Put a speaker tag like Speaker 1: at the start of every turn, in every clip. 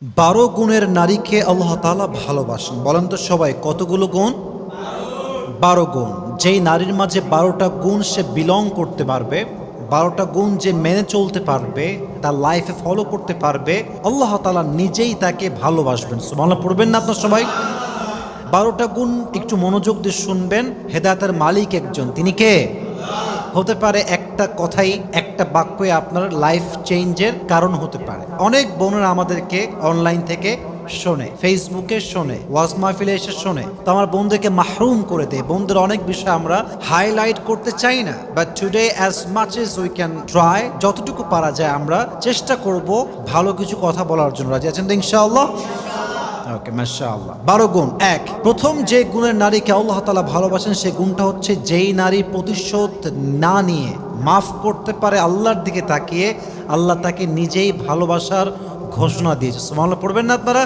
Speaker 1: 12 গুণের নারীকে আল্লাহ তাআলা ভালোবাসেন। বলেন তো সবাই কতগুলো গুণ? 12 গুণ। যেই নারীর মাঝে 12টা গুণ সে বিলং করতে পারবে, 12টা গুণ যে মেনে চলতে পারবে, তার লাইফে ফলো করতে পারবে, আল্লাহ তাআলা নিজেই তাকে ভালোবাসবেন। সুবহানাল্লাহ পড়বেন না আপনারা সবাই? 12টা গুণ একটু মনোযোগ দিয়ে শুনবেন। হেদায়েতের মালিক একজন, তিনি কে? হতে পারে একটা কথাই, একটা বাক্যই আপনার লাইফ চেঞ্জের কারণ হতে পারে। অনেক বোনেরা আমাদেরকে অনলাইন থেকে শোনে, ফেসবুকে শোনে, ওয়াজ মাহফিলে এসে শোনে, তো আমার বোনদেরকে মাহরুম করে দেয়। বোনদের অনেক বিষয় আমরা হাইলাইট করতে চাই না, but today as much as we can try, যতটুকু পারা যায় আমরা চেষ্টা করব ভালো কিছু কথা বলার জন্য। রাজি আছেন তো ইনশাআল্লাহ? ওকে, মাশাআল্লাহ। 12 গুণ। এক, প্রথম যে গুণের নারীকে আল্লাহ তাআলা ভালোবাসেন সেই গুণটা হচ্ছে যেই নারী প্রতিশোধ না নিয়ে মাফ করতে পারে আল্লাহর দিকে তাকিয়ে, আল্লাহ তাকে নিজেই ভালোবাসার ঘোষণা দিয়েছে। সুবহানাল্লাহ পড়বেন না আপনারা?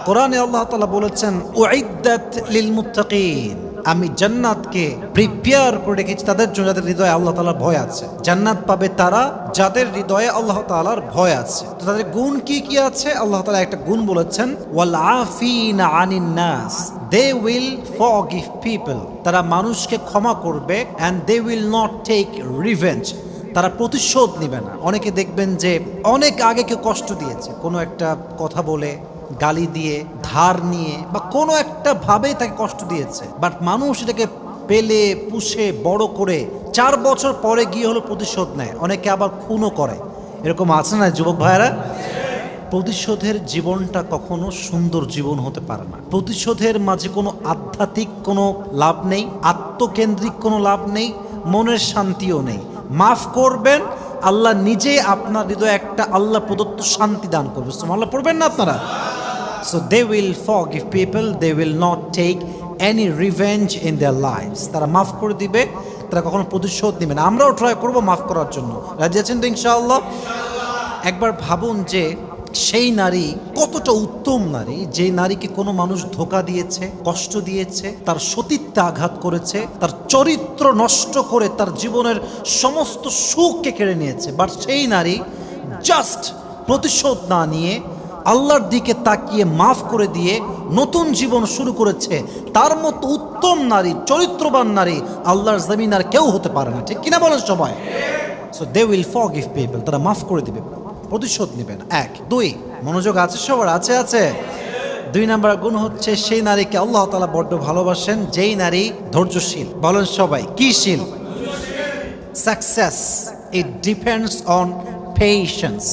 Speaker 1: কোরআনে আল্লাহ তাআলা বলেছেন উইদ্দাত লিল মুত্তাকিন, আমি জান্নাতকে প্রিপেয়ার করে রেখেছি তাদের জন্য যাদের হৃদয়ে আল্লাহ তাআলার ভয় আছে। জান্নাত পাবে তারা যাদের হৃদয়ে আল্লাহ তাআলার ভয় আছে। তো তাদের গুণ কি কি আছে? আল্লাহ তাআলা একটা গুণ বলেছেন ওয়াল আফিনা আনিন নাস, দে উইল ফরগিভ পিপল, তারা মানুষকে ক্ষমা করবে, and they will not take revenge, তারা প্রতিশোধ নেবে না। অনেকে দেখবেন যে অনেক আগে কেউ কষ্ট দিয়েছে, কোনো একটা কথা বলে, গালি দিয়ে, ধার নিয়ে বা কোনো একটা ভাবে তাকে কষ্ট দিয়েছে, বাট মানুষ এটাকে পেলে পুষে বড় করে 4 বছর পরে গিয়ে হলো প্রতিশোধ নেয়। অনেকে আবার খুনও করে। এরকম আছে না যুবক ভাইয়েরা? প্রতিশোধের জীবনটা কখনো সুন্দর জীবন হতে পারে না। প্রতিশোধের মাঝে কোনো আধ্যাত্মিক কোনো লাভ নেই, আত্মকেন্দ্রিক কোনো লাভ নেই, মনের শান্তিও নেই। মাফ করবেন, আল্লাহ নিজেই আপনার হৃদয়ে একটা আল্লাহ প্রদত্ত শান্তি দান করবে। সুবহানাল্লাহ পড়বেন না আপনারা? So they will forgive people, they will not take any revenge in their lives. তারা মাফ করে দিবে, তারা কখনো প্রতিশোধ নেবে না। আমরাও ট্রাই করব মাফ করার জন্য। রাজি আছেন তো ইনশাআল্লাহ? একবার ভাবুন যে সেই নারী কতটা উত্তম নারী, যে নারীকে কোনো মানুষ ধোঁকা দিয়েছে, কষ্ট দিয়েছে, তার সতীত্বে আঘাত করেছে, তার চরিত্র নষ্ট করে তার জীবনের সমস্ত সুখকে কেড়ে নিয়েছে, বাট সেই নারী জাস্ট প্রতিশোধ না নিয়ে আল্লাহর দিকে তাকিয়ে মাফ করে দিয়ে নতুন জীবন শুরু করেছে। তার মতো উত্তম নারী, চরিত্রবান নারী আল্লাহর জমিন আর কেউ হতে পারে না। ঠিক কিনা বলেন সবাই? So they will forgive people, তারা মাফ করে দিবে, প্রতিশোধ নেবে না। 1 2 মনোযোগ আছে সবার? আছে। 2 নাম্বার গুণ হচ্ছে সেই নারীকে আল্লাহ তাআলা বড্ড ভালোবাসেন যেই নারী ধৈর্যশীল। বলেন সবাই কি শীল? Success it depends on patience.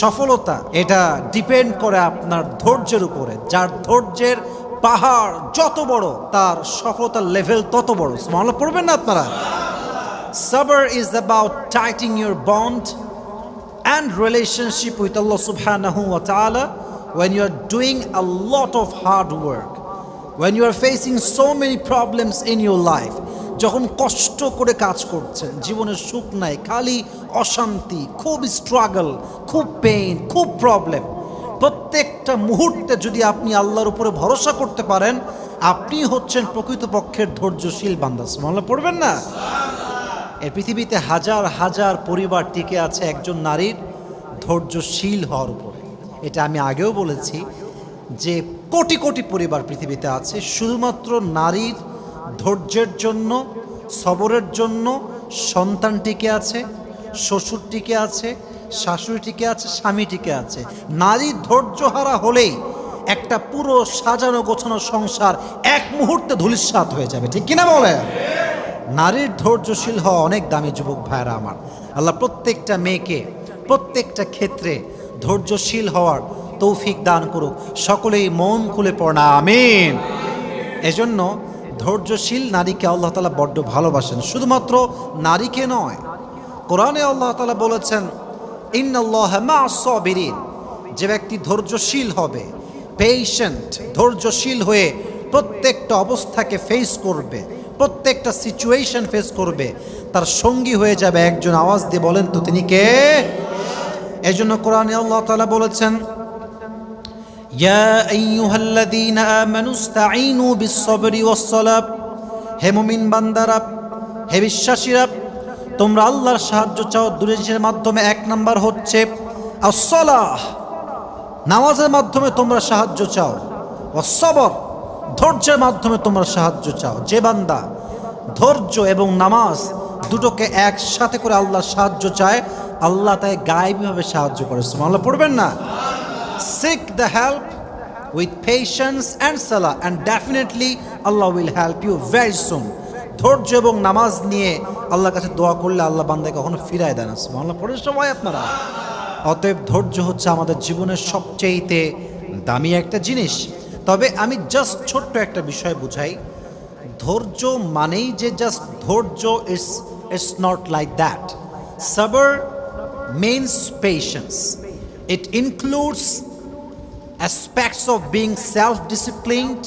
Speaker 1: সফলতা এটা ডিপেন্ড করে আপনার ধৈর্যের উপরে। যার ধৈর্যের পাহাড় যত বড়, তার সফলতার লেভেল তত বড়। সুবহানাল্লাহ পড়বেন না আপনারা? Sabr is about tightening your bond and relationship with Allah subhanahu wa ta'ala when you are doing a lot of hard work, when you are facing so many problems in your life. যখন কষ্ট করে কাজ করছেন, জীবনের সুখ নাই, খালি অশান্তি, খুব স্ট্রাগল, খুব পেইন, খুব প্রবলেম, প্রত্যেকটা মুহূর্তে যদি আপনি আল্লাহর উপরে ভরসা করতে পারেন, আপনি হচ্ছেন প্রকৃতপক্ষের ধৈর্যশীল বান্দা। সুবহানাল্লাহ পড়বেন না? এই পৃথিবীতে হাজার হাজার পরিবার টিকে আছে একজন নারীর ধৈর্যশীল হওয়ার উপরে। এটা আমি আগেও বলেছি যে কোটি কোটি পরিবার পৃথিবীতে আছে শুধুমাত্র নারীর ধৈর্যের জন্য, সবরের জন্য সন্তান টিকে আছে, শ্বশুর টিকে আছে, শাশুড়ি টিকে আছে, স্বামী টিকে আছে। নারী ধৈর্যহারা হলেই একটা পুরো সাজানো গোছানো সংসার এক মুহূর্তে ধূলিসাৎ হয়ে যাবে। ঠিক কিনা বলে? নারীর ধৈর্যশীল হওয়া অনেক দামি যুবক ভাইরা আমার। আল্লাহ প্রত্যেকটা মেয়েকে প্রত্যেকটা ক্ষেত্রে ধৈর্যশীল হওয়ার তৌফিক দান করুক। সকলেই মন খুলে পড়া আমিন। এজন্য ধৈর্যশীল নারীকে আল্লাহ তাআলা বড্ড ভালোবাসেন। শুধুমাত্র নারীকে নয়, কোরআনে আল্লাহ তাআলা বলেছেন ইন্নাল্লাহা মা'আস সাবিরিন, যে ব্যক্তি ধৈর্যশীল হবে, পেশেন্ট, ধৈর্যশীল হয়ে প্রত্যেকটা অবস্থাকে ফেস করবে, প্রত্যেকটা সিচুয়েশন ফেস করবে, তার সঙ্গী হয়ে যাবে একজন। আওয়াজ দিয়ে বলেন তো তিনি কে? এজন্য কোরআনে আল্লাহ তাআলা বলেছেন ইয়া আইয়ুহাল্লাযীনা আমানুস্তাঈনু বিস-সাবরি ওয়াস-সালাহ, হে মুমিন বান্দারা, হে বিশ্বাসীরা, তোমরা আল্লাহর সাহায্য চাও দুই জিনিসের মাধ্যমে। 1 নাম্বার হচ্ছে আস-সালাহ, নামাজের মাধ্যমে তোমরা সাহায্য চাও, ও সবর, ধৈর্যের মাধ্যমে তোমরা সাহায্য চাও। যে বান্দা ধৈর্য এবং নামাজ দুটোকে একসাথে করে আল্লাহ সাহায্য চায়, আল্লাহ তাই গায়েবীভাবে সাহায্য করে। সুবহানাল্লাহ পড়বেন না? Seek the help with patience and salah and definitely Allah will help you very soon. ধৈর্য এবং নামাজ নিয়ে আল্লাহর কাছে দোয়া করলে আল্লাহ বান্দাকে কখনো ফিরায় দেয় না। সুবহানাল্লাহ পড়ে সবাই আপনারা। অতএব ধৈর্য হচ্ছে আমাদের জীবনের সবচেয়েতে দামি একটা জিনিস। তবে আমি জাস্ট ছোট্ট একটা বিষয় বুঝাই, ধৈর্য মানেই যে জাস্ট ধৈর্য, ইটস নট লাইক দ্যাট। সাবর means patience. It includes aspects of being self-disciplined,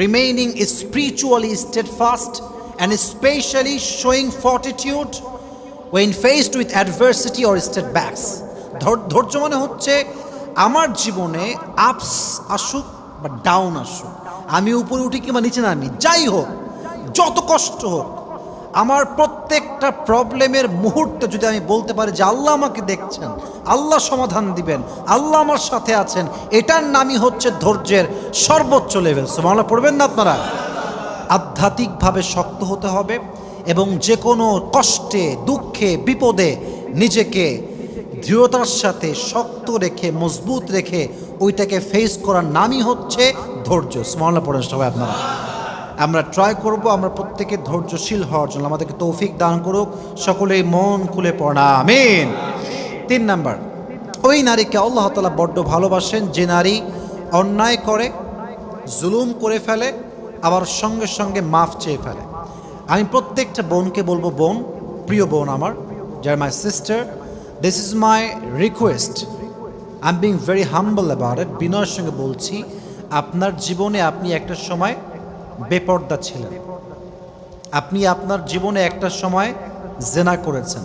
Speaker 1: remaining spiritually steadfast, and especially showing fortitude when faced with adversity or setbacks. ধৈর্য মানে হচ্ছে আমার জীবনে আপস আসুক বা ডাউন আসুক, আমি উপরে উঠি কিংবা নিচে নামি, যাই হোক, যত কষ্ট হোক, আমার প্রত্যেকটা প্রবলেমের মুহূর্তে যদি আমি বলতে পারি যে আল্লাহ আমাকে দেখছেন, আল্লাহ সমাধান দিবেন, আল্লাহ আমার সাথে আছেন, এটার নামই হচ্ছে ধৈর্যের সর্বোচ্চ লেভেল। সুবহানাল্লাহ পড়বেন না আপনারা? আধ্যাত্মিকভাবে শক্ত হতে হবে এবং যে কোনো কষ্টে, দুঃখে, বিপদে নিজেকে দৃঢ়তার সাথে শক্ত রেখে, মজবুত রেখে ওইটাকে ফেস করার নামই হচ্ছে ধৈর্য। সুবহানাল্লাহ পড়েন সবাই আপনারা। আমরা ট্রাই করব আমরা প্রত্যেকে ধৈর্যশীল হওয়ার জন্য, আমাদেরকে তৌফিক দান করুক, সকলেই মন খুলে পড়া আমিন। 3 নাম্বার, ওই নারীকে আল্লাহ তাআলা বড্ড ভালোবাসেন যে নারী অন্যায় করে, জুলুম করে ফেলে, আবার সঙ্গে সঙ্গে মাফ চেয়ে ফেলে। আমি প্রত্যেকটা বোনকে বলবো, বোন, প্রিয় বোন আমার, যার my sister, this is my request, I am being very humble about it. বিনয়ের সঙ্গে বলছি, আপনার জীবনে আপনি একটা সময় বেপর্দা ছিলেন, আপনি আপনার জীবনে একটা সময় জেনা করেছেন,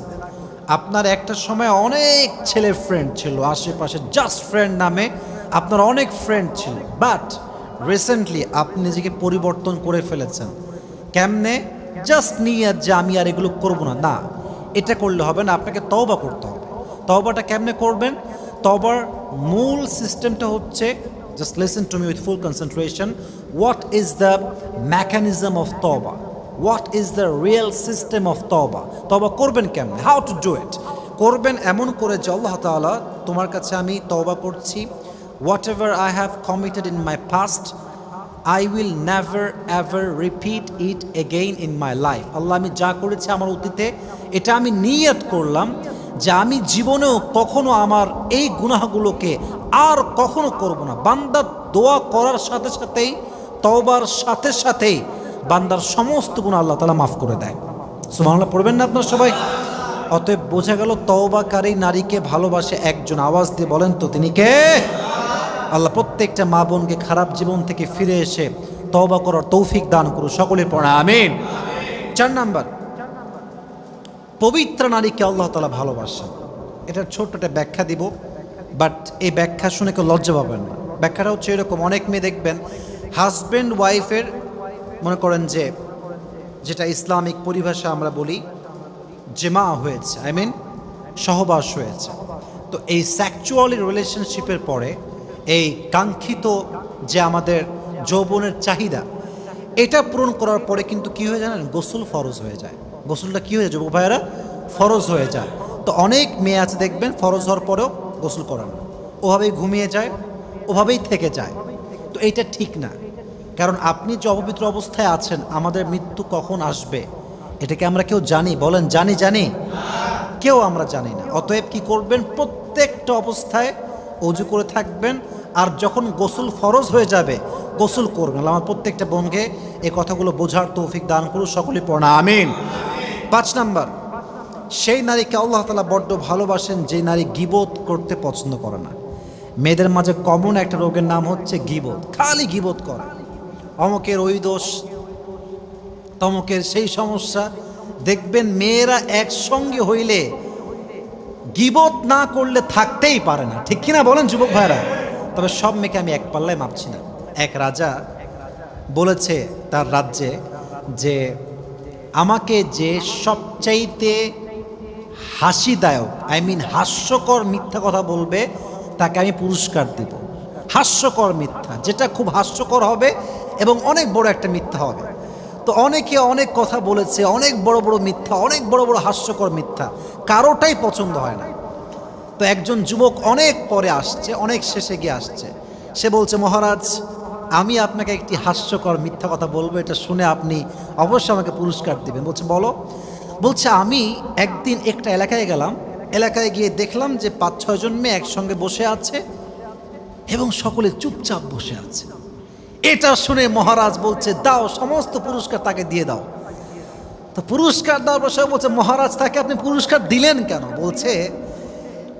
Speaker 1: আপনার একটা সময় অনেক ছেলে ফ্রেন্ড ছিল আশেপাশে, জাস্ট ফ্রেন্ড নামে আপনার অনেক ফ্রেন্ড ছিল, বাট রিসেন্টলি আপনি নিজেকে পরিবর্তন করে ফেলেছেন। কেমনে? জাস্ট নিয়ে যে আমি আর এগুলো করব না, না, এটা করলে হবে না, আপনাকে তওবা করতে হবে। তওবাটা কেমনে করবেন? তওবার মূল সিস্টেমটা হচ্ছে, just listen to me with full concentration. What is the mechanism of tawbah? What is the real system of tawbah? তওবা করবেন কেমনে? How to do it? করবেন এমন করে যে আল্লাহ তাআলা, তোমার কাছে আমি তওবা করছি, whatever I have committed in my past, I will never ever repeat it again in my life. আল্লাহ, আমি যা করেছি আমার অতীতে, এটা আমি নিয়ত করলাম যে আমি জীবনেও কখনো আমার এই গুনাহগুলোকে আর কখনো করব না। বান্দার দোয়া করার সাথে সাথেই, তওবার সাথে সাথেই বান্দার সমস্ত গুনাহ আল্লাহ তাআলা মাফ করে দেয়। সুবহানাল্লাহ পড়বেন না আপনারা সবাই? অতএব বোঝা গেল তওবাকারী নারীকে ভালোবাসে একজন। আওয়াজ দিয়ে বলেন তো তিনি কে? আল্লাহ প্রত্যেকটা মা বোনকে খারাপ জীবন থেকে ফিরে এসে তওবা করার তৌফিক দান করুন, সকলে পড়া আমিন। 4 নাম্বার, পবিত্র নারীকে আল্লাহ তাআলা ভালোবাসেন। এটার ছোট্ট একটা ব্যাখ্যা দিব, বাট এই ব্যাখ্যা শুনে কেউ লজ্জা পাবেন না। ব্যাখ্যাটা হচ্ছে এরকম, অনেক মেয়ে দেখবেন হাজব্যান্ড ওয়াইফের, মনে করেন যে যেটা ইসলামিক পরিভাষা আমরা বলি জেমা হয়েছে, আই মিন সহবাস হয়েছে। তো এই সেক্সুয়ালি রিলেশনশিপের পরে এই কাঙ্ক্ষিত যে আমাদের যৌবনের চাহিদা, এটা পূরণ করার পরে কিন্তু কী হয়ে যায় জানেন? গোসল ফরজ হয়ে যায়। গোসলটা কী হয়ে যায় যুবক ভাইয়েরা? ফরজ হয়ে যায়। তো অনেক মেয়ে আছে দেখবেন ফরজ হওয়ার পরেও গোসল করে না, ওভাবেই ঘুমিয়ে যায়, ওভাবেই থেকে যায়। তো এইটা ঠিক না, কারণ আপনি যে অপবিত্র অবস্থায় আছেন, আমাদের মৃত্যু কখন আসবে এটাকে আমরা কেউ জানি? বলেন, জানি? কেউ আমরা জানি না। অতএব কি করবেন? প্রত্যেকটা অবস্থায় অজু করে থাকবেন, আর যখন গোসল ফরজ হয়ে যাবে গোসল করবেন। আমার প্রত্যেকটা বোনকে এই কথাগুলো বোঝার তৌফিক দান করুন, সকলে পড়া আমিন। 5 নাম্বার, সেই নারীকে আল্লাহ তাআলা বড্ড ভালোবাসেন যে নারী গীবত করতে পছন্দ করে না। মেয়েদের মাঝে কমন একটা রোগের নাম হচ্ছে গীবত, খালি গীবত করা। অমুকের ওই দোষ, তমুকের সেই সমস্যা। দেখবেন মেয়েরা একসঙ্গে হইলে গীবত না করলে থাকতেই পারে না, ঠিক কিনা বলেন যুবক ভাইরা? তবে সব মেয়েকে আমি এক পাল্লায় মাপছি না। এক রাজা বলেছে তার রাজ্যে যে আমাকে যে সবচাইতে হাসিদায়ক, আই মিন হাস্যকর মিথ্যা কথা বলবে, তাকে আমি পুরস্কার দিব। হাস্যকর মিথ্যা, যেটা খুব হাস্যকর হবে এবং অনেক বড় একটা মিথ্যা হবে। তো অনেকে অনেক কথা বলেছে, অনেক বড় বড় মিথ্যা, অনেক বড় বড় হাস্যকর মিথ্যা, কারোটাই পছন্দ হয় না। তো একজন যুবক অনেক পরে আসছে, অনেক শেষে গিয়ে আসছে, সে বলছে, মহারাজ আমি আপনাকে একটি হাস্যকর মিথ্যা কথা বলবো, এটা শুনে আপনি অবশ্যই আমাকে পুরস্কার দেবেন। বলছে বলো। বলছে আমি একদিন একটা এলাকায় গেলাম, এলাকায় গিয়ে দেখলাম যে 5-6 জন মেয়ে একসঙ্গে বসে আছে এবং সকলে চুপচাপ বসে আছে। এটা শুনে মহারাজ বলছে দাও, সমস্ত পুরস্কার তাকে দিয়ে দাও। তো পুরস্কার দেওয়ার পর সে বলছে, মহারাজ তাকে আপনি পুরস্কার দিলেন কেন? বলছে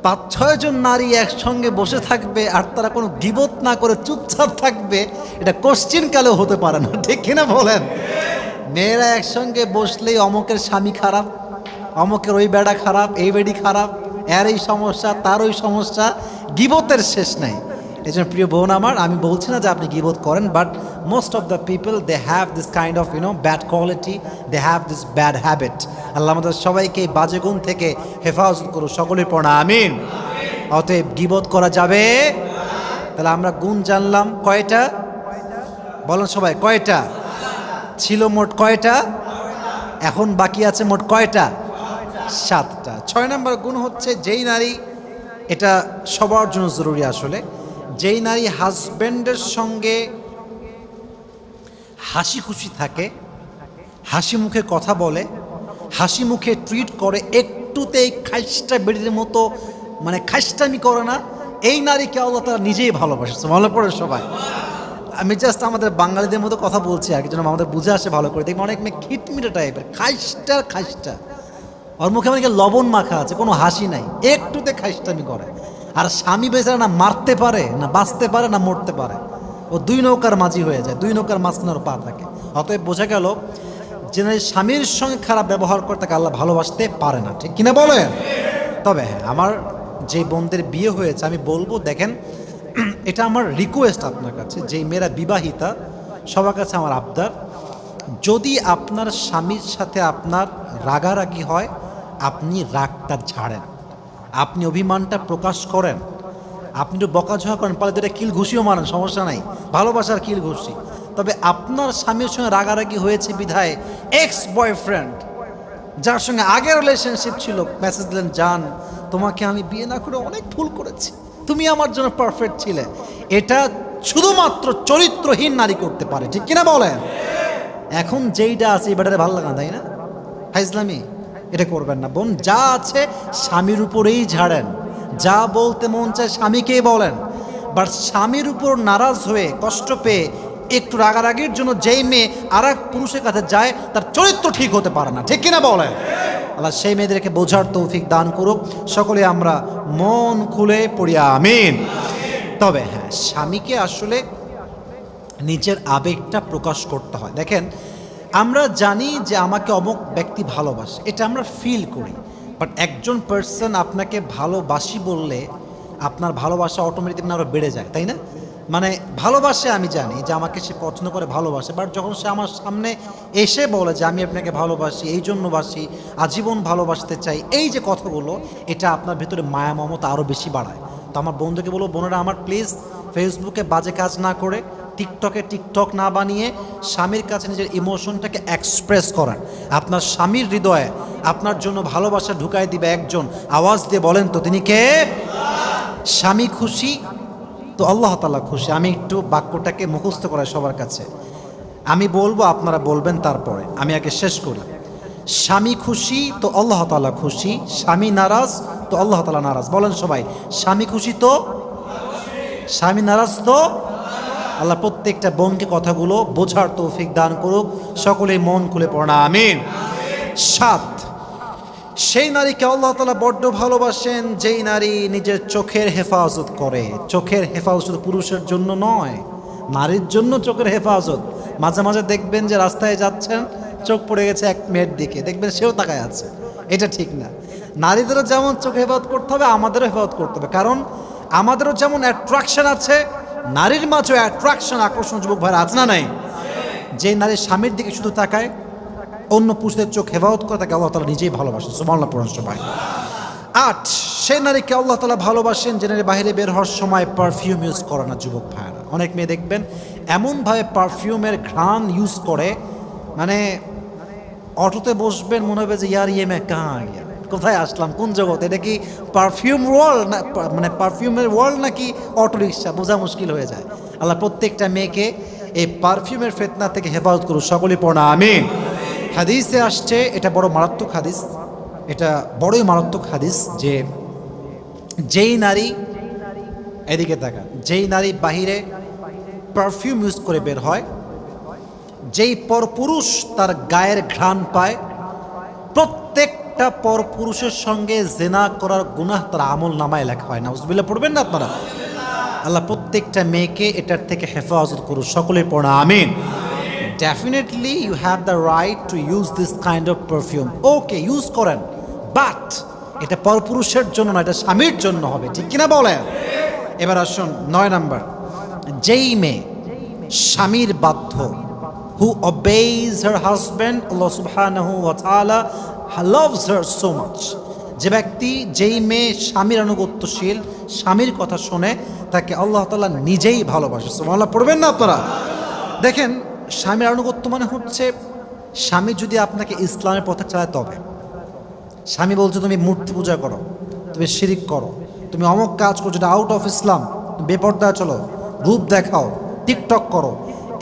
Speaker 1: 5-6 জন নারী একসঙ্গে বসে থাকবে আর তারা কোনো গীবত না করে চুপচাপ থাকবে, এটা কোশ্চিন কালেও হতে পারে না, ঠিক কিনা বলেন? মেয়েরা একসঙ্গে বসলেই অমকের স্বামী খারাপ, অমকের ওই বেড়া খারাপ, এই বেড়ি খারাপ, এর এই সমস্যা, তার ওই সমস্যা, গীবতের শেষ নাই। এই জন্য প্রিয় বোন আমার, আমি বলছি না যে আপনি গীবত করেন, but most of the people they have this kind of bad quality, they have this bad habit. Allah আমাদের সবাইকে এই বাজে গুণ থেকে হেফাজত করুন, সকলের পড়া আমিন। অতএব গীবত করা যাবে। তাহলে আমরা গুণ জানলাম কয়টা? বলেন সবাই, কয়টা ছিল? মোট কয়টা? এখন বাকি আছে মোট কয়টা? 7টা। 6 নম্বর গুণ হচ্ছে, যেই নারী, এটা সবার জন্য জরুরি আসলে, যেই নারী হাজব্যান্ডের সঙ্গে হাসি খুশি থাকে, হাসি মুখে কথা বলে, হাসি মুখে ট্রিট করে, একটুতেই খাইস্টা বেড়ির মতো মানে খাইস্টামি করে না, এই নারীকে আল্লাহ তাআলা নিজেই ভালোবাসে। মনে পড়ে সবাই? আমি জাস্ট আমাদের বাঙালিদের মতো কথা বলছি আর কি, যেন আমাদের বুঝে আসে ভালো করে। দেখবেন অনেক মেয়ে খিটমিটে টাইপের, খাইস্টা, ওর মুখে অনেকে লবণ মাখা আছে, কোনো হাসি নাই, একটুতে খাইস্টামি করে। আর স্বামী বেচারা না মারতে পারে, না বাঁচতে পারে, না মরতে পারে, ও 2 নৌকার মাঝি হয়ে যায়, 2 নৌকার মাঝখানে ওর পা থাকে। অতএব বোঝা গেল যে স্বামীর সঙ্গে খারাপ ব্যবহার করে তাকে আল্লাহ ভালোবাসতে পারে না, ঠিক কিনা বলেন? তবে হ্যাঁ, আমার যে বোনদের বিয়ে হয়েছে আমি বলবো, দেখেন এটা আমার রিকোয়েস্ট আপনার কাছে, যেই মেয়েরা বিবাহিতা সবার কাছে আমার আবদার, যদি আপনার স্বামীর সাথে আপনার রাগারাগি হয়, আপনি রাগটা ঝাড়েন, আপনি অভিমানটা প্রকাশ করেন, আপনি একটু বকাঝকা করেন, পালে দুটা কিল ঘুষিও মারেন, সমস্যা নাই, ভালোবাসার কিল ঘুষি। তবে আপনার স্বামীর সঙ্গে রাগারাগি হয়েছে বিধায় এক্স বয়ফ্রেন্ড, যার সঙ্গে আগের রিলেশনশিপ ছিল, মেসেজ দিলেন, জান তোমাকে আমি বিয়ে না করে অনেক ভুল করেছি, তুমি আমার জন্য পারফেক্ট ছিলে, এটা শুধুমাত্র চরিত্রহীন নারী করতে পারে, ঠিক কিনা বলেন? এখন যেইটা আছে এই ব্যাটারে ভালো লাগা, তাই না? ফাইজলামি এটা করবেন না বোন। যা আছে স্বামীর উপরেই ঝাড়েন, যা বলতে মন চায় স্বামীকেই বলেন। বাট স্বামীর উপর নারাজ হয়ে, কষ্ট পেয়ে, একটু রাগারাগির জন্য যেই মেয়ে আর এক পুরুষের কাছে যায়, তার চরিত্র ঠিক হতে পারে না, ঠিক কিনা বলেন? আল্লাহ সেই মেয়েদেরকে বোঝার তৌফিক দান করুক। সকলে আমরা মন খুলে পড়ি আমিন। তবে হ্যাঁ, স্বামীকে আসলে নিজের আবেগটা প্রকাশ করতে হয়। দেখেন, আমরা জানি যে আমাকে অমুক ব্যক্তি ভালোবাসে, এটা আমরা ফিল করি, বাট একজন পার্সন আপনাকে ভালোবাসি বললে আপনার ভালোবাসা অটোমেটিক আরও বেড়ে যায়, তাই না? মানে ভালোবাসে, আমি জানি যে আমাকে সে পছন্দ করে, ভালোবাসে, বাট যখন সে আমার সামনে এসে বলে যে আমি আপনাকে ভালোবাসি, এই জন্য বাসি, আজীবন ভালোবাসতে চাই, এই যে কথাগুলো, এটা আপনার ভিতরে মায়া মমতা আরও বেশি বাড়ায়। তো আমার বন্ধুকে বলবো, বোনেরা আমার প্লিজ ফেসবুকে বাজে কাজ না করে, টিকটকে টিকটক না বানিয়ে স্বামীর কাছে নিজের ইমোশনটাকে এক্সপ্রেস করেন। আপনার স্বামীর হৃদয়ে আপনার জন্য ভালোবাসা ঢুকাই দিবে একজন, আওয়াজ দিয়ে বলেন তো তিনি কে? স্বামী খুশি তো আল্লাহ তাআলা খুশি। আমি একটু বাক্যটাকে মুখস্থ করাই সবার কাছে, আমি বলবো, আপনারা বলবেন, তারপরে আমি আগে শেষ করি। স্বামী খুশি তো আল্লাহ তাআলা খুশি, স্বামী নারাজ তো আল্লাহ তাআলা নারাজ। বলেন সবাই, স্বামী খুশি তো, স্বামী নারাজ তো আল্লাহ। প্রত্যেকটা বোনকে কথাগুলো বোঝার তৌফিক দান করুক, সকলেই মন খুলে পড়া আমিন। 7, সেই নারীকে আল্লাহ তাআলা বড্ড ভালোবাসেন যেই নারী নিজের চোখের হেফাজত করে। চোখের হেফাজত পুরুষের জন্য নয়, নারীর জন্য চোখের হেফাজত। মাঝে মাঝে দেখবেন যে রাস্তায় যাচ্ছেন, চোখ পড়ে গেছে এক মেয়ের দিকে, দেখবেন সেও তাকায় আছে, এটা ঠিক না। নারীদেরও যেমন চোখে হেফাজত করতে হবে, আমাদেরও হেফাজত করতে হবে, কারণ আমাদেরও যেমন অ্যাট্রাকশন আছে, নারীর মাঝেও অ্যাট্রাকশন, আকর্ষণ যুবক ভাইরা আছে না নাই? যে নারী স্বামীর দিকে শুধু তাকায়, অন্য পুরুষদের চোখ হেফাজত করে, তাকে আল্লাহ তাআলা নিজেই ভালোবাসেন। সুবহানাল্লাহ পড়ুন সবাই। 8, সেই নারীকে আল্লাহ তাআলা ভালোবাসেন যে নারী বাইরে বের হওয়ার সময় পারফিউম ইউজ করে না। যুবক ভাইরা, অনেক মেয়ে দেখবেন এমনভাবে পারফিউমের ঘ্রাণ ইউজ করে, মানে অটোতে বসবেন মনে হবে যে ইয়ার ইয়ে মে কাহা গিয়া, কোথায় আসলাম, কোন জগৎ, এটা কি পারফিউম ওয়ার্ল্ড না, মানে পারফিউমের ওয়ার্ল্ড নাকি অটো রিক্সা, বোঝা মুশকিল হয়ে যায়। আল্লাহ প্রত্যেকটা মেয়েকে এই পারফিউমের ফিতনা থেকে হেফাজত করুন, সকলেই পড়া আমিন। হাদিসে আসছে, এটা বড় মারাত্মক হাদিস, এটা বড়ই মারাত্মক হাদিস, যে যেই নারী, এদিকে তাকা, যেই নারী বাহিরে পারফিউম ইউজ করে বের হয়, যেই পরপুরুষ তার গায়ের ঘ্রাণ পায়, প্রত্যেকটা পরপুরুষের সঙ্গে জেনা করার গুনাহ তার আমল নামায় লেখা হয়। নাউজুবিল্লাহ পড়বেন না আপনারা? আল্লাহ প্রত্যেকটা মেয়েকে এটার থেকে হেফাজত করুন, সকলেই পড়া আমিন। Definitely you have the right to use this kind of perfume, okay use করেন, বাট এটা পরপুরুষের জন্য না, এটা স্বামীর জন্য হবে, ঠিক কিনা বলেন? এবার আসুন 9 নাম্বার, যেই মেয়ে স্বামীর বাধ্য, who obeys her husband, Allah subhanahu wa ta'ala loves her so much, যে ব্যক্তি, যেই মেয়ে স্বামীর আনুগত্যশীল, স্বামীর কথা শোনে, তাকে আল্লাহ তাআলা নিজেই ভালোবাসে। সুবহানাল্লাহ পড়বেন না আপনারা? দেখেন, স্বামীর আনুগত্য মানে হচ্ছে, স্বামী যদি আপনাকে ইসলামের পথে চালায়, তবে স্বামী বলছে তুমি মূর্তি পূজা করো, তুমি শিরিক করো, তুমি অমুক কাজ করো যেটা আউট অফ ইসলাম, বেপরদা চলো, রূপ দেখাও, টিকটক করো,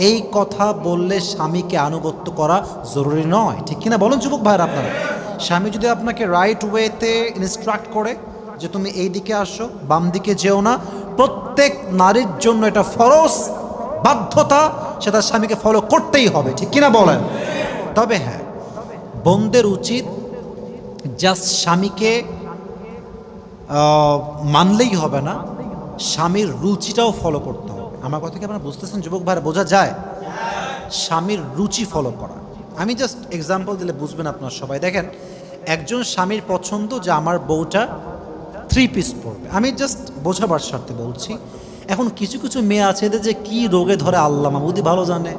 Speaker 1: এই কথা বললে স্বামীকে আনুগত্য করা জরুরি নয়, ঠিক কিনা বলুন যুবক ভাইরা আপনারা? স্বামী যদি আপনাকে রাইট ওয়েতে ইনস্ট্রাক্ট করে যে তুমি এই দিকে আসো, বাম দিকে যেও না, প্রত্যেক নারীর জন্য এটা ফরজ বাধ্যতা, সেটা স্বামীকে ফলো করতেই হবে, ঠিক কিনা বলেন? তবে হ্যাঁ, বোনদের উচিত জাস্ট স্বামীকে মানলেই হবে না, স্বামীর রুচিটাও ফলো করতে হবে। আমার কথা কি আপনারা বুঝতেছেন যুবক ভাইরা? বোঝা যায়? স্বামীর রুচি ফলো করা, আমি জাস্ট এক্সাম্পল দিলে বুঝবেন আপনারা সবাই। দেখেন, একজন স্বামীর পছন্দ যে আমার বউটা 3 পিস পরবে, আমি জাস্ট বোঝাবার স্বার্থে বলছি। এখন কিছু কিছু মেয়ে আছে এদের যে কি রোগে ধরে আল্লাহ মাহবুদি ভালো জানে,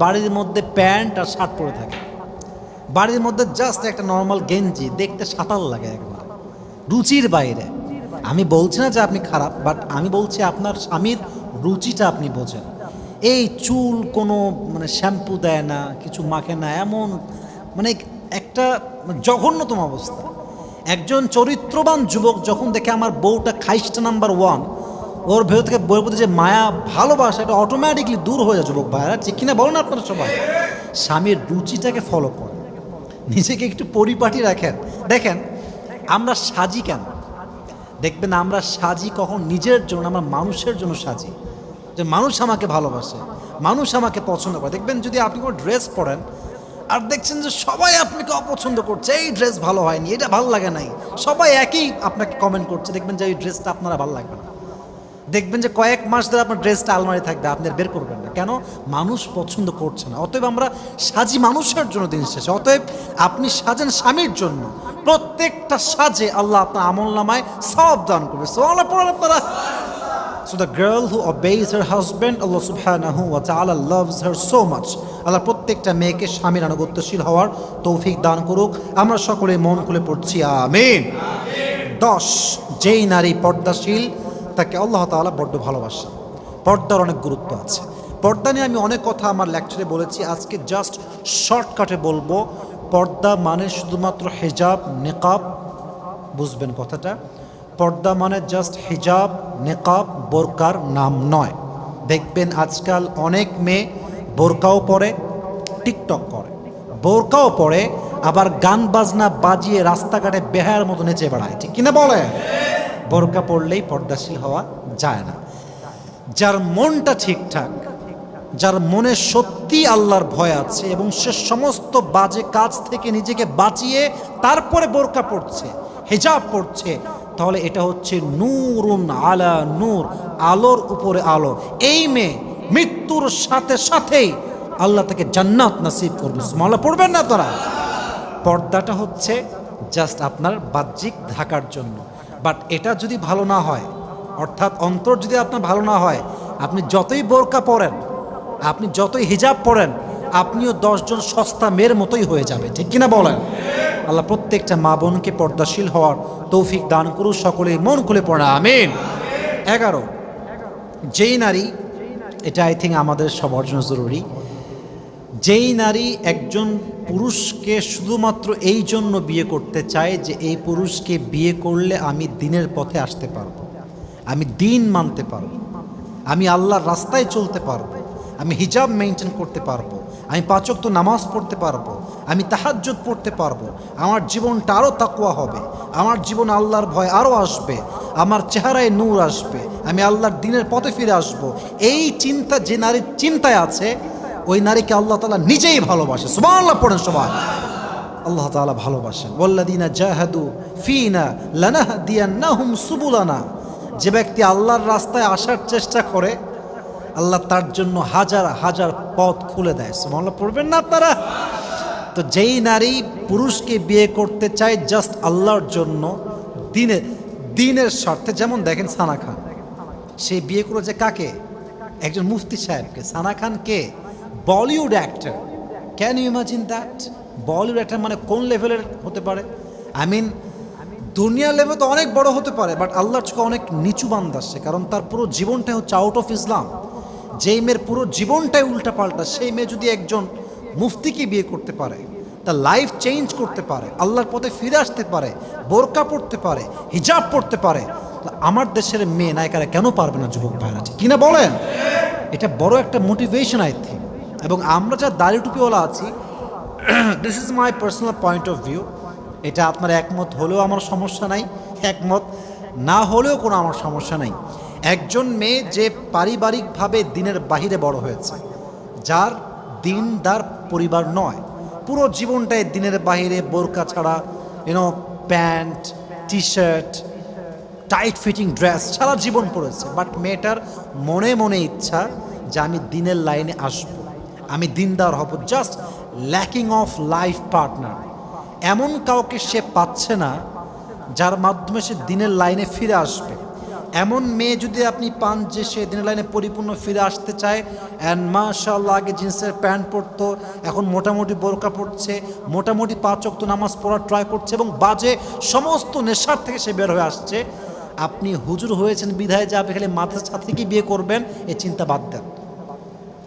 Speaker 1: বাড়ির মধ্যে প্যান্ট আর শার্ট পরে থাকে, বাড়ির মধ্যে জাস্ট একটা নর্মাল গেঞ্জি, দেখতে সাঁতার লাগে একবার, রুচির বাইরে। আমি বলছি না যে আপনি খারাপ, বাট আমি বলছি আপনার স্বামীর রুচিটা আপনি বোঝেন। এই চুল কোনো মানে শ্যাম্পু দেয় না, কিছু মাখে না, এমন মানে একটা জঘন্যতম অবস্থা। একজন চরিত্রবান যুবক যখন দেখে আমার বউটা খাইস্টা নাম্বার 1, ওর ভেতর থেকে বইয়ের প্রতি যে মায়া ভালোবাসা, এটা অটোমেটিকলি দূর হয়ে যায় যুবক ভাইরা, ঠিক কিনা বলেন আপনারা সবাই? স্বামীর রুচিটাকে ফলো করেন, নিজেকে একটু পরিপাটি রাখেন। দেখেন, আমরা সাজি কেন? দেখবেন আমরা সাজি কখন নিজের জন্য, আমরা মানুষের জন্য সাজি, যে মানুষ আমাকে ভালোবাসে, মানুষ আমাকে পছন্দ করে। দেখবেন যদি আপনি কোনো ড্রেস পরেন আর দেখছেন যে সবাই আপনাকে অপছন্দ করছে, এই ড্রেস ভালো হয়নি, এটা ভালো লাগে নাই, সবাই একই আপনাকে কমেন্ট করছে, দেখবেন যে এই ড্রেসটা আপনারা ভালো লাগবে না। দেখবেন যে কয়েক মাস ধরে আপনার ড্রেসটা আলমারি থাকবে, আপনি বের করবেন না, কেন? মানুষ পছন্দ করছে না। অতএব আমরা সাজি মানুষের জন্য দিন শেষে। অতএব আপনি সাজেন স্বামীর জন্য, প্রত্যেকটা সাজে আল্লাহ আপনার আমলনামায় সওয়াব দান করবে। সুবহানাল্লাহ পড়েন আপনারা। So the girl who obeys her husband, Allah subhanahu wa ta'ala loves her so much. আল্লাহ প্রত্যেকটা মেয়েকে স্বামীর আনুগত্যশীল হওয়ার তৌফিক দান করুক। আমরা সকলে মন খুলে পড়ছি আমিন। 10, যেই নারী পর্দাশীল, তাকে আল্লাহ তাআলা বড্ড ভালোবাসেন। পর্দার অনেক গুরুত্ব আছে। পর্দা নিয়ে আমি অনেক কথা আমার লেকচারে বলেছি, আজকে জাস্ট শর্টকাটে বলবো। পর্দা মানে শুধুমাত্র হিজাব, নিকাব, বুঝবেন কথাটা? পর্দা মানে জাস্ট হিজাব, নিকাব, বোরকার নাম নয়। দেখবেন আজকাল অনেক মেয়ে বোরকাও পরে, টিকটক করে, বোরকাও পরে, আবার গান বাজনা বাজিয়ে রাস্তাঘাটে বেহায়ার মতো নেচে বেড়ায়, ঠিক কিনা বলে? বোরকা পড়লেই পর্দাশীল হওয়া যায় না। যার মনটা ঠিকঠাক, যার মনে সত্যি আল্লাহর ভয় আছে এবং সে সমস্ত বাজে কাজ থেকে নিজেকে বাঁচিয়ে তারপরে বোরকা পড়ছে, হিজাব পড়ছে, তাহলে এটা হচ্ছে নূরুন আলা নূর, আলোর উপরে আলো। এই মেয়ে মৃত্যুর সাথে সাথেই আল্লাহ তাকে জান্নাত নসিব করবে। সুবহানাল্লাহ পড়বেন না তারা? পর্দাটা হচ্ছে জাস্ট আপনার বাহ্যিক ঢাকার জন্য, বাট এটা যদি ভালো না হয়, অর্থাৎ অন্তর যদি আপনার ভালো না হয়, আপনি যতই বোরকা পরেন, আপনি যতই হিজাব পরেন, আপনিও 10 জন সস্তা মেয়ের মতোই হয়ে যাবে, ঠিক কিনা বলেন? আল্লাহ প্রত্যেকটা মা বোনকে পর্দাশীল হওয়ার তৌফিক দান করুন, সকলে মন খুলে পড়া আমিন। 11, যেই নারী, এটা আই থিঙ্ক আমাদের সবার জন্য জরুরি, যেই নারী একজন পুরুষকে শুধুমাত্র এই জন্য বিয়ে করতে চায় যে এই পুরুষকে বিয়ে করলে আমি দ্বীনের পথে আসতে পারবো, আমি দ্বীন মানতে পারবো, আমি আল্লাহর রাস্তায় চলতে পারবো, আমি হিজাব মেনটেন করতে পারবো, আমি 5 ওয়াক্ত নামাজ পড়তে পারবো, আমি তাহাজ্জুদ পড়তে পারবো, আমার জীবনটা আরও তাকওয়া হবে, আমার জীবন আল্লাহর ভয় আরও আসবে, আমার চেহারায় নূর আসবে, আমি আল্লাহর দ্বীনের পথে ফিরে আসবো, এই চিন্তা যে নারীর চিন্তায় আছে ওই নারীকে আল্লাহ তাআলা নিজেই ভালোবাসে। সুবহানাল্লাহ পড়েন সবাই। আল্লাহ তাআলা ভালোবাসেন। ওয়াল্লাযীনা জাহাদু ফীনা লানাহদিয়ান্নাহুম সুবুলানা। যে ব্যক্তি আল্লাহর রাস্তায় আসার চেষ্টা করে আল্লাহ তার জন্য হাজার হাজার পথ খুলে দেয়। সুবহানাল্লাহ পড়বেন না আপনারা? তো যেই নারী পুরুষকে বিয়ে করতে চায় জাস্ট আল্লাহর জন্য, দ্বীনের স্বার্থে, যেমন দেখেন সানা খান, সে বিয়ে করেছে কাকে? একজন মুফতি সাহেবকে। সানা খান কে? Bollywood actor. Can you imagine that? Bollywood actor মানে কোন লেভেলের হতে পারে? আই মিন দুনিয়া লেভেল তো অনেক বড় হতে পারে, বাট আল্লাহর চোখে অনেক নিচু বান্দা সে, কারণ তার পুরো জীবনটাই হচ্ছে আউট অফ ইসলাম। যেই মেয়ের পুরো জীবনটাই উল্টা পাল্টা, সেই মেয়ে যদি একজন মুফতিকে বিয়ে করতে পারে, তার লাইফ চেঞ্জ করতে পারে, আল্লাহর পথে ফিরে আসতে পারে, বোরকা পড়তে পারে, হিজাব পড়তে পারে, আমার দেশের মেয়ে নায়িকারা কেন পারবে না? যুবক ভাইরা কিনা বলেন? এটা বড় একটা মোটিভেশন আই থিঙ্ক। এবং আমরা যা দাড়ি টুপিওয়ালা আছি, this is my personal point of view, এটা আপনার একমত হলেও আমার সমস্যা নাই, একমত না হলেও কোনো আমার সমস্যা নাই। একজন মেয়ে যে পারিবারিকভাবে দ্বীনের বাহিরে বড় হয়েছে, যার দ্বীনদার পরিবার নয়, পুরো জীবনটাই দ্বীনের বাহিরে বোরকা ছাড়া, pant, T shirt, tight fitting dress সারা জীবন পড়েছে, বাট মেয়েটার মনে মনে ইচ্ছা যে আমি দ্বীনের লাইনে আসবো, আমি দ্বীনদার হব, just lacking of life partner. এমন কাউকে সে পাচ্ছে না যার মাধ্যমে সে দ্বীনের লাইনে ফিরে আসবে। এমন মেয়ে যদি আপনি পান যে সে দ্বীনের লাইনে পরিপূর্ণ ফিরে আসতে চায়, অ্যান্ড মাশাআল্লাহ আগে জিন্সের প্যান্ট পরতো, এখন মোটামুটি বোরকা পড়ছে, মোটামুটি 5 ওয়াক্ত নামাজ পড়ার ট্রাই করছে, এবং বাজে সমস্ত নেশার থেকে সে বের হয়ে আসছে, আপনি হুজুর হয়েছেন বিধায় যে আপনি খালি মাদ্রাসার ছাত্রীকে বিয়ে করবেন, এই চিন্তা বাদ দেন।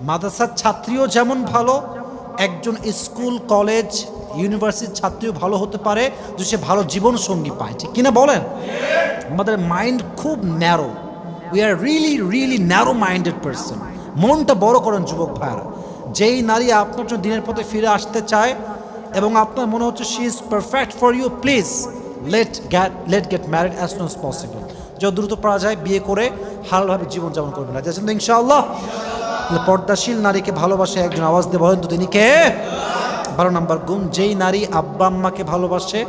Speaker 1: মাদ্রাসার ছাত্রীও যেমন ভালো, একজন স্কুল কলেজ ইউনিভার্সিটির ছাত্রীও ভালো হতে পারে যদি সে ভালো জীবন সঙ্গী পায়, ঠিক কিনা বলেন? আমাদের মাইন্ড খুব narrow, we are really really narrow minded person. মনটা বড় করেন যুবক ভাইয়ারা। যেই নারী আপনার জন্য দিনের পথে ফিরে আসতে চায় এবং আপনার মনে হচ্ছে she is perfect for you, please let get married as soon as possible. যত দ্রুত পারা যায় বিয়ে করে হালালভাবে জীবনযাপন করবেন না, যাচ্ছেন তো ইনশাআল্লাহ? পর্দাশীল নারীকে ভালোবাসে একজন আওয়াজ দিয়ে বলেন তো তিনি কে? 12 নম্বর গুণ, যেই নারী আব্বা আম্মাকে ভালোবাসে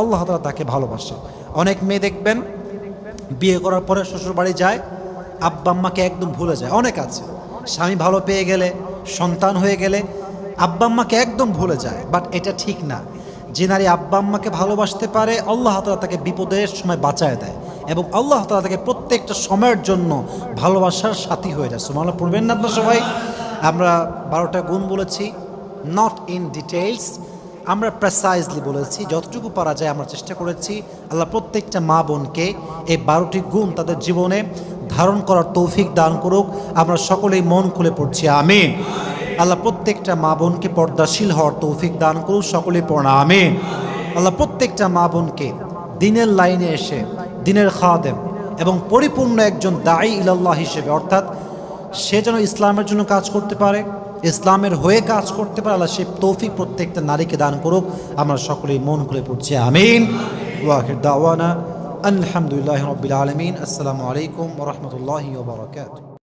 Speaker 1: আল্লাহ তাআলা তাকে ভালোবাসে। অনেক মেয়ে দেখবেন বিয়ে করার পরে শ্বশুর বাড়ি যায়, আব্বা আম্মাকে একদম ভুলে যায়। অনেক আছে, স্বামী ভালো পেয়ে গেলে, সন্তান হয়ে গেলে আব্বা আম্মাকে একদম ভুলে যায়, বাট এটা ঠিক না। যে নারী আব্বা আম্মাকে ভালোবাসতে পারে আল্লাহ তাআলা তাকে বিপদের সময় বাঁচায় দেয়, এবং আল্লাহ তাআলা তাকে প্রত্যেকটা সময়ের জন্য ভালোবাসার সাথী হয়ে যায়। সুবহানাল্লাহ পড়বেন না আপনারা সবাই? আমরা 12টা গুণ বলেছি, নট ইন ডিটেইলস, আমরা প্রেসাইজলি বলেছি, যতটুকু পারা যায় আমরা চেষ্টা করেছি। আল্লাহ প্রত্যেকটা মা বোনকে এই 12টি গুণ তাদের জীবনে ধারণ করার তৌফিক দান করুক। আমরা সকলেই মন খুলে পড়ছি আমিন। আল্লাহ প্রত্যেকটা মা বোনকে পর্দাশীল হওয়ার তৌফিক দান করুক, সকলেই পড়া আমিন। আল্লাহ প্রত্যেকটা মা বোনকে দ্বীনের লাইনে এসে দ্বীনের খাদেম এবং পরিপূর্ণ একজন দাঈ ইলাল্লাহ হিসেবে, অর্থাৎ সে যেন ইসলামের জন্য কাজ করতে পারে, ইসলামের হয়ে কাজ করতে পারে, আল্লাহ সে তৌফিক প্রত্যেকটা নারীকে দান করুক। আমরা সকলেই মন খুলে পড়ছি আমিন। ওয়া আখির দাওয়ানা আলহামদুলিল্লাহি রাব্বিল আলামিন। আসসালামু আলাইকুম ওয়া রাহমাতুল্লাহি ওয়া বারাকাতুহু।